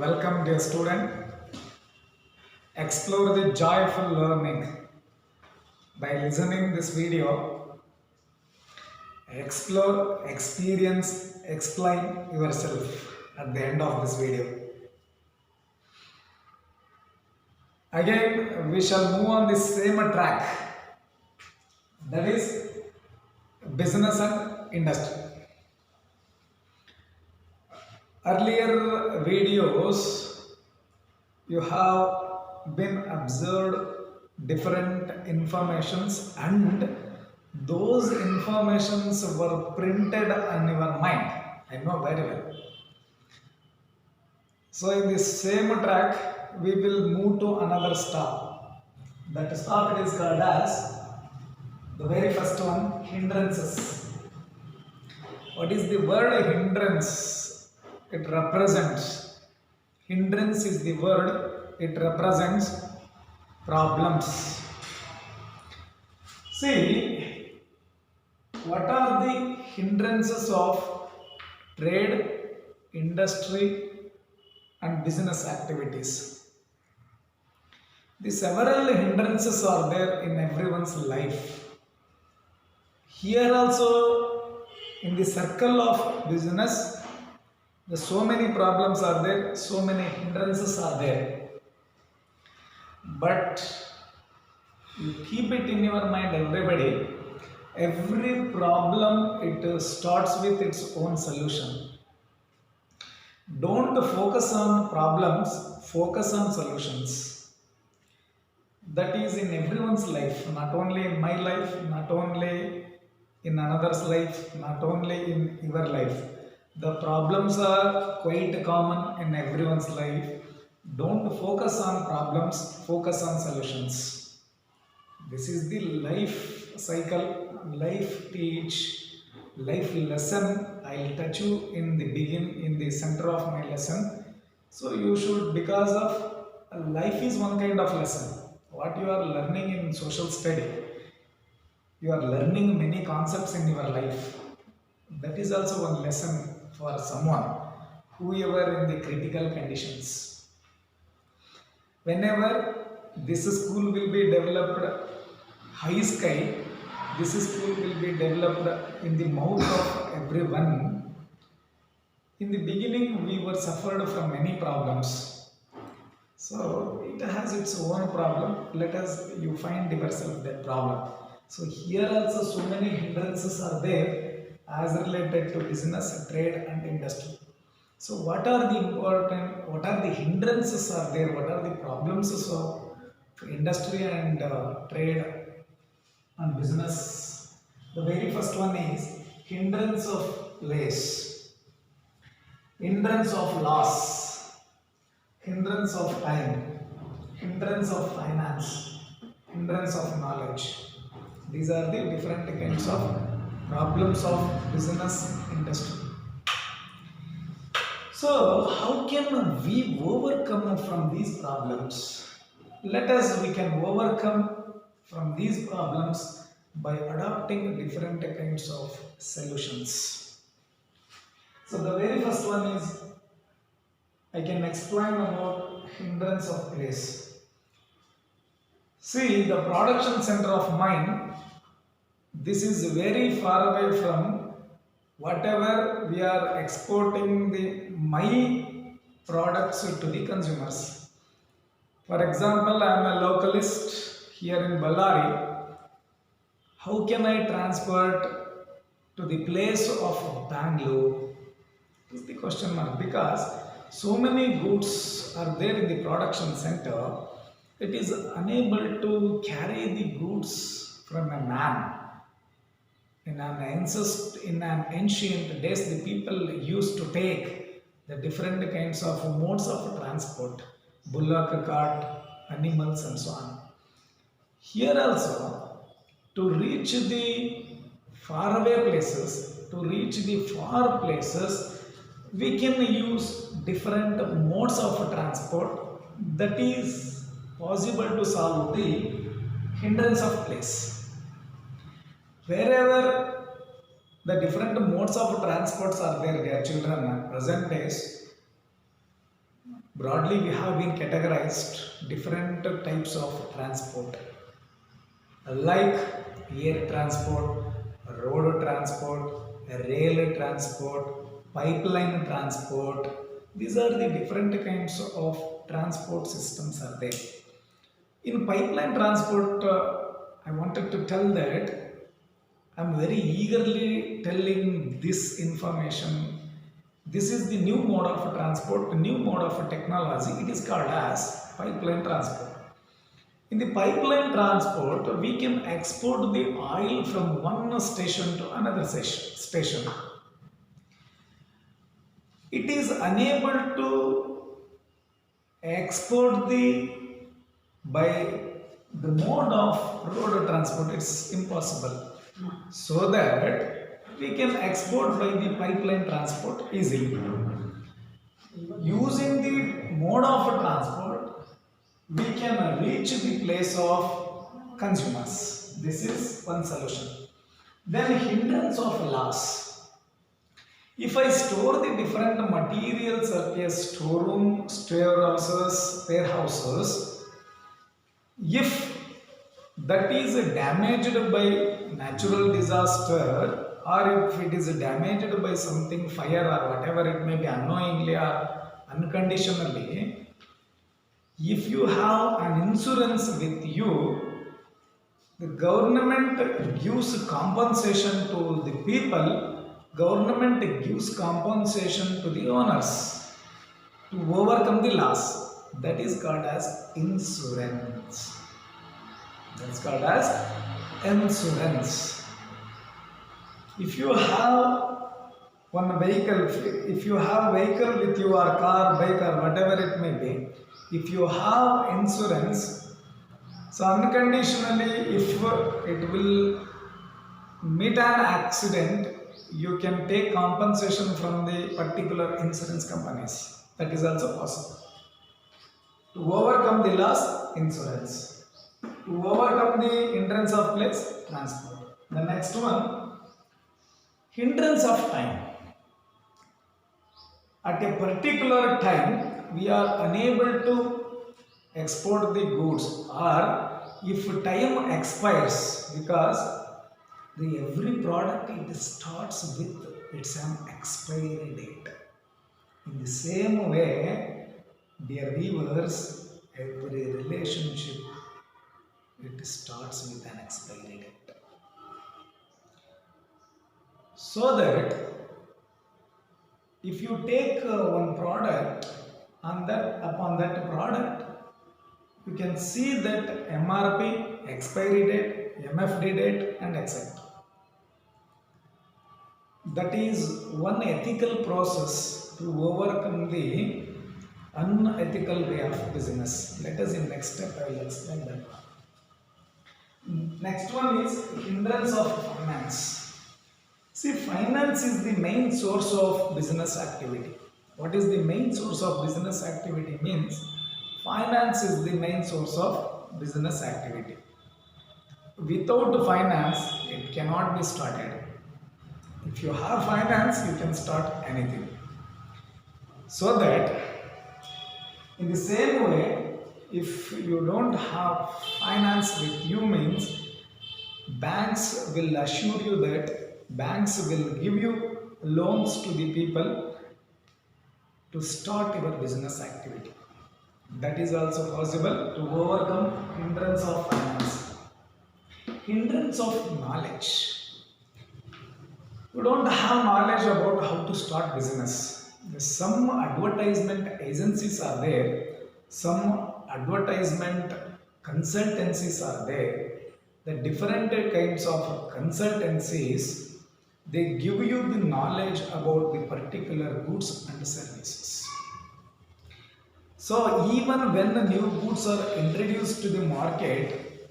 Welcome, dear student. Explore the joyful learning by listening this video. Explore, experience, explain yourself at the end of this video. Again, we shall move on the same track, that is business and industry. Earlier videos, you have been observed different informations and those informations were printed on your mind. I know very well. So in this same track, we will move to another stop. That stop it is called as the very first one, hindrances. What is the word hindrance? It represents. Hindrance is the word. It represents problems. See, what are the hindrances of trade, industry, and business activities? The several hindrances are there in everyone's life. Here also, in the circle of business, so many problems are there, so many hindrances are there. But you keep it in your mind, everybody. Every problem, it starts with its own solution. Don't focus on problems, focus on solutions. That is in everyone's life, not only in my life, not only in another's life, not only in your life. The problems are quite common in everyone's life. Don't focus on problems, focus on solutions. This is the life cycle, life teach, life lesson. I'll touch you in the center of my lesson. So you should, because of life is one kind of lesson. What you are learning in social study, you are learning many concepts in your life. That is also one lesson for someone, whoever in the critical conditions. Whenever this school will be developed high sky, this school will be developed in the mouth of everyone. In the beginning, we were suffered from many problems. So it has its own problem. Let us, you find yourself that problem. So here also so many hindrances are there as related to business, trade and industry. So what are the hindrances are there, what are the problems of industry and trade and business? The very first one is hindrance of place, hindrance of loss, hindrance of time, hindrance of finance, hindrance of knowledge. These are the different kinds of problems of business industry. So how can we overcome from these problems? We can overcome from these problems by adopting different kinds of solutions. So the very first one is, I can explain about hindrance of place. See, the production center of mine, this is very far away from whatever we are exporting my products to the consumers. For example, I am a localist here in Ballari. How can I transport to the place of Bangalore? Is the question mark, because so many goods are there in the production center. It is unable to carry the goods from a man. In an ancient days, the people used to take the different kinds of modes of transport, bullock cart, animals and so on. Here also, to reach the faraway places, to reach the far places, we can use different modes of transport. That is possible to solve the hindrance of place. Wherever the different modes of transports are there, dear children, present days, broadly we have been categorized different types of transport like air transport, road transport, rail transport, pipeline transport. These are the different kinds of transport systems are there. In pipeline transport, I wanted to tell that I'm very eagerly telling this information. This is the new mode of transport, new mode of technology. It is called as pipeline transport. In the pipeline transport, we can export the oil from one station to another station. It is unable to export the by the mode of road transport. It's impossible. So that we can export by the pipeline transport easily. Using the mode of transport, we can reach the place of consumers. This is one solution. Then hindrance of loss. If I store the different materials at a storeroom, warehouses, if that is damaged by natural disaster or if it is damaged by something fire or whatever it may be unknowingly or unconditionally, if you have an insurance with you, the government gives compensation to the people, government gives compensation to the owners to overcome the loss. That is called as insurance. That's called as insurance. If you have one vehicle, if you have vehicle with your car, bike or whatever it may be, if you have insurance, so unconditionally if it will meet an accident, you can take compensation from the particular insurance companies. That is also possible. To overcome the loss, insurance. To overcome the hindrance of place, transport. The next one, hindrance of time. At a particular time, we are unable to export the goods, or if time expires, because every product it starts with its an expiry date. In the same way, dear viewers, every relationship it starts with an expiry date. So that if you take one product and that upon that product you can see that MRP, expiry date, MFD date and etc. That is one ethical process to overcome the unethical way of business. Let us in next step I will explain that. Next one is hindrance of finance. See, finance is the main source of business activity. What is the main source of business activity means? Finance is the main source of business activity. Without finance, it cannot be started. If you have finance, you can start anything. So that in the same way, if you don't have finance with you means banks will assure you that banks will give you loans to the people to start your business activity. That is also possible to overcome hindrance of finance. Hindrance of knowledge. You don't have knowledge about how to start business. Some advertisement agencies are there, some advertisement consultancies are there. The different kinds of consultancies, they give you the knowledge about the particular goods and services. So even when the new goods are introduced to the market,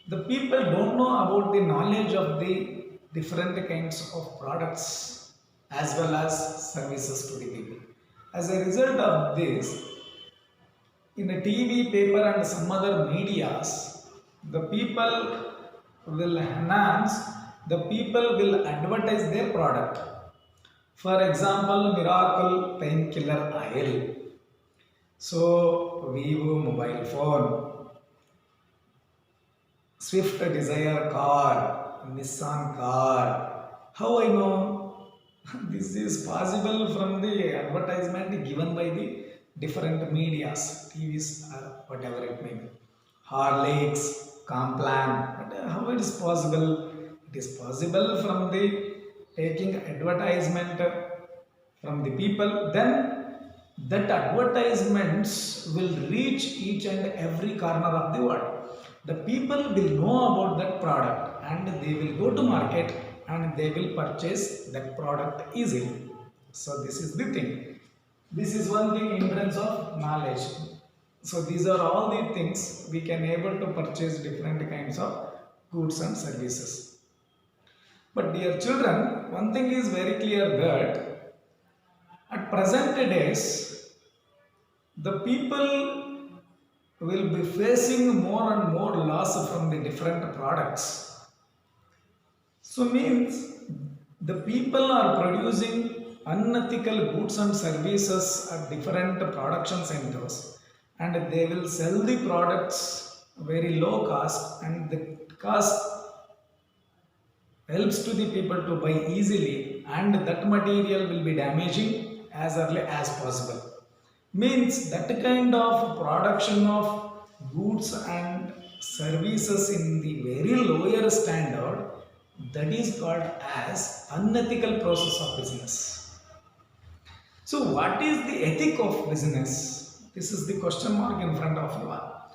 the people don't know about the knowledge of the different kinds of products as well as services to the people. As a result of this, in the TV, paper and some other medias, the people will enhance, the people will advertise their product. For example, Miracle Painkiller Oil. So, Vivo mobile phone, Swift Desire car, Nissan car. How I know? This is possible from the advertisement given by the different medias, TVs or whatever it may be. Horlicks, Complan. But how it is possible? It is possible from the taking advertisement from the people. Then that advertisements will reach each and every corner of the world. The people will know about that product and they will go to market and they will purchase that product easily. So this is the thing. This is one thing in terms of knowledge. So these are all the things we can able to purchase different kinds of goods and services. But dear children, one thing is very clear that at present days, the people will be facing more and more loss from the different products. So means the people are producing unethical goods and services at different production centers and they will sell the products very low cost and the cost helps to the people to buy easily and that material will be damaging as early as possible. Means that kind of production of goods and services in the very lower standard, that is called as unethical process of business. So what is the ethic of business? This is the question mark in front of you all.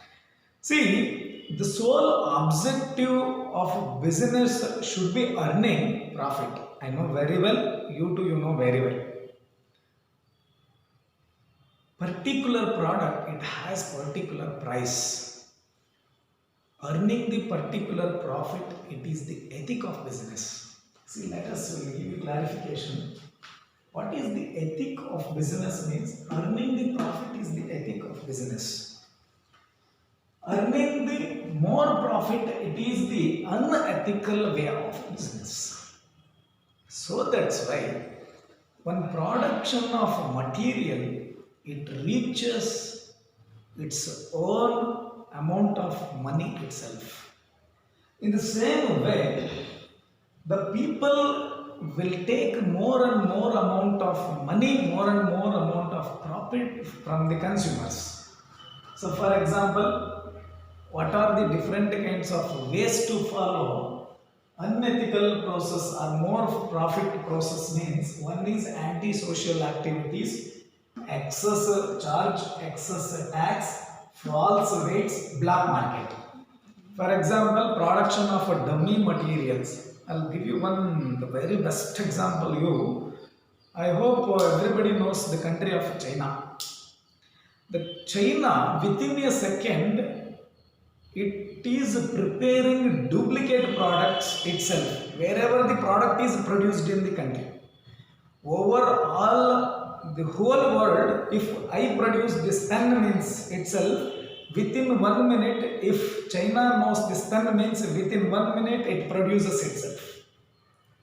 See, the sole objective of business should be earning profit. I know very well, you too you know very well. Particular product, it has particular price. Earning the particular profit, it is the ethic of business. See, let us give you clarification. What is the ethic of business means? Earning the profit is the ethic of business. Earning the more profit, it is the unethical way of business. So that's why when production of material, it reaches its own amount of money itself. In the same way, the people will take more and more amount of money, more and more amount of profit from the consumers. So for example, what are the different kinds of ways to follow? Unethical process or more profit process means one is anti-social activities, excess charge, excess tax, false rates, black market. For example, production of dummy materials. I'll give you the very best example. I hope everybody knows the country of China. The China, within a second, it is preparing duplicate products itself. Wherever the product is produced in the country. Overall, the whole world, if I produce this pen means itself, within 1 minute, if China knows this pen means within 1 minute it produces itself.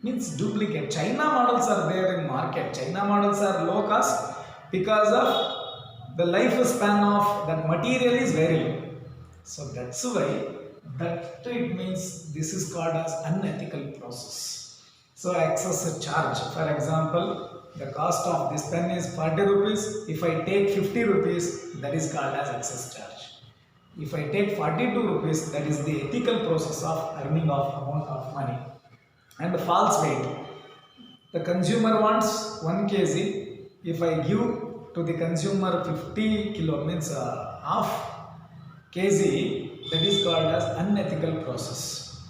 Means duplicate. China models are there in market. China models are low cost because of the lifespan of that material is very low. So that's why that it means this is called as unethical process. So excess charge. For example, the cost of this pen is 40 rupees. If I take 50 rupees, that is called as excess charge. If I take 42 rupees, that is the ethical process of earning of amount of money. And the false weight. The consumer wants 1 kg. If I give to the consumer 50 kilo, means half kg, that is called as unethical process.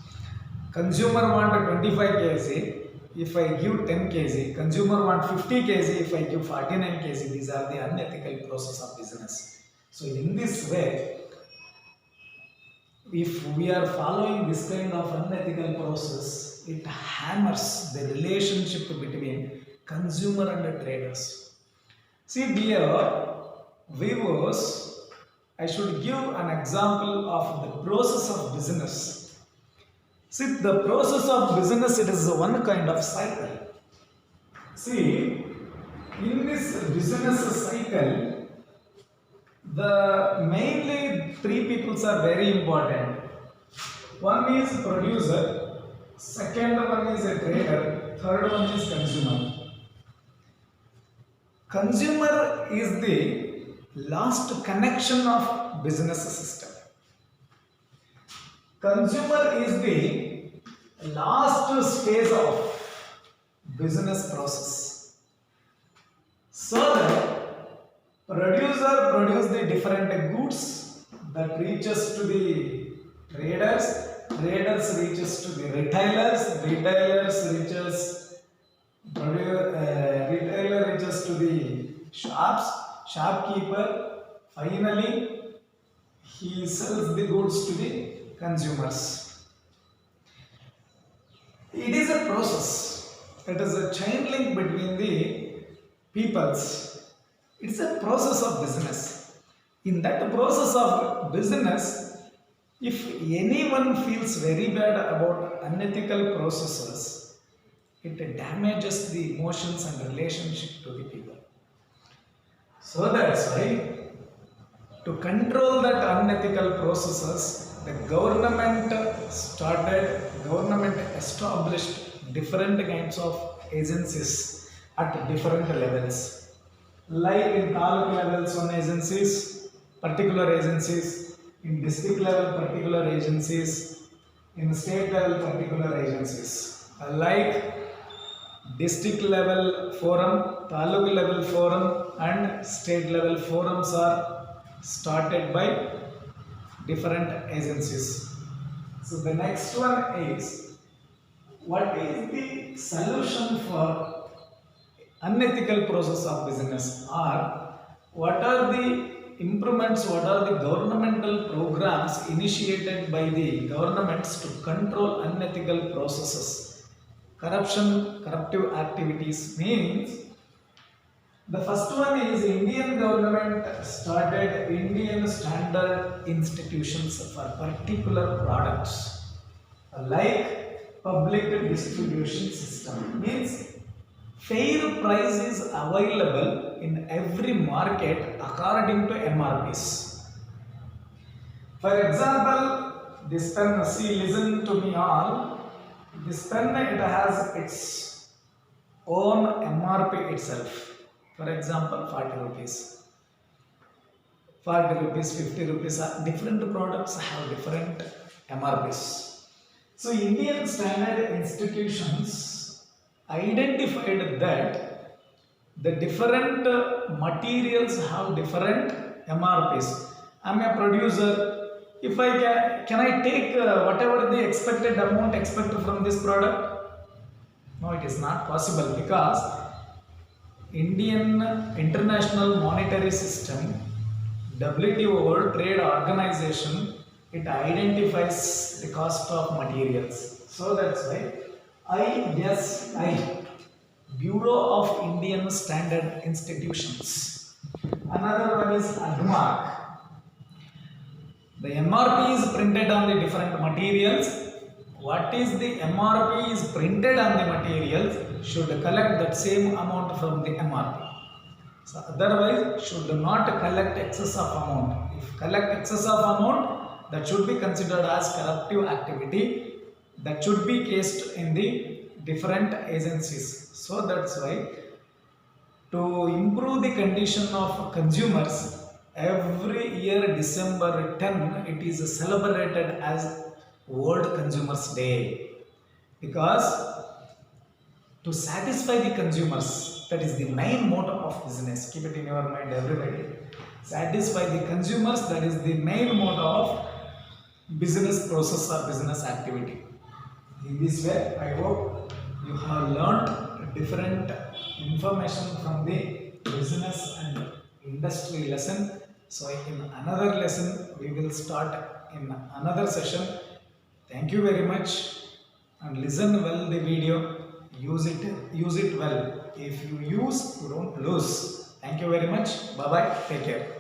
Consumer want 25 kg. If I give 10 kg, consumer want 50 kg, if I give 49 kg, these are the unethical process of business. So in this way, if we are following this kind of unethical process, it hammers the relationship between consumer and traders. See dear viewers, I should give an example of the process of business. See, the process of business, it is one kind of cycle. See, in this business cycle, the mainly three peoples are very important. One is producer, second one is a trader, third one is consumer. Consumer is the last connection of business system. Consumer is the last stage of business process. So that producer produce the different goods that reaches to the traders, traders reaches to the retailers, retailers reaches retailer reaches to the shops, shopkeeper finally he sells the goods to the consumers. It is a process. It is a chain link between the peoples. It's a process of business. In that process of business, if anyone feels very bad about unethical processes, it damages the emotions and relationship to the people. So that's why to control that unethical processes, the government established different kinds of agencies at different levels. Like in taluk level, some agencies, particular agencies, in district level, particular agencies, in state level, particular agencies. Like district level forum, taluk level forum, and state level forums are started by different agencies. So the next one is, what is the solution for unethical process of business, or what are the improvements, what are the governmental programs initiated by the governments to control unethical processes. Corruptive activities means, the first one is Indian government started Indian standard institutions for particular products, like public distribution system. Means fair price is available in every market according to MRPs. For example, this pen, see, listen to me all. This pen, it has its own MRP itself. For example, 40 rupees. 40 rupees, 50 rupees, different products have different MRPs. So, Indian standard institutions identified that the different materials have different MRPs. I am a producer. If I can I take whatever the expected amount expected from this product? No, it is not possible, because Indian International Monetary System, WTO, World Trade Organization, it identifies the cost of materials. So that's why ISI, Bureau of Indian Standard Institutions. Another one is ADMARC. The MRP is printed on the different materials. What is the MRP is printed on the materials should collect that same amount from the MRP. So otherwise should not collect excess of amount. If collect excess of amount, that should be considered as corruptive activity, that should be cased in the different agencies. So that's why to improve the condition of consumers, every year December 10 it is celebrated as World Consumers Day, because to satisfy the consumers, that is the main motto of business. Keep it in your mind, everybody. Satisfy the consumers, that is the main motto of business process or business activity. In this way, I hope you have learnt different information from the business and industry lesson. So in another lesson, we will start in another session. Thank you very much, and listen well the video. Use it well. If you use, you don't lose. Thank you very much. Bye bye. Take care.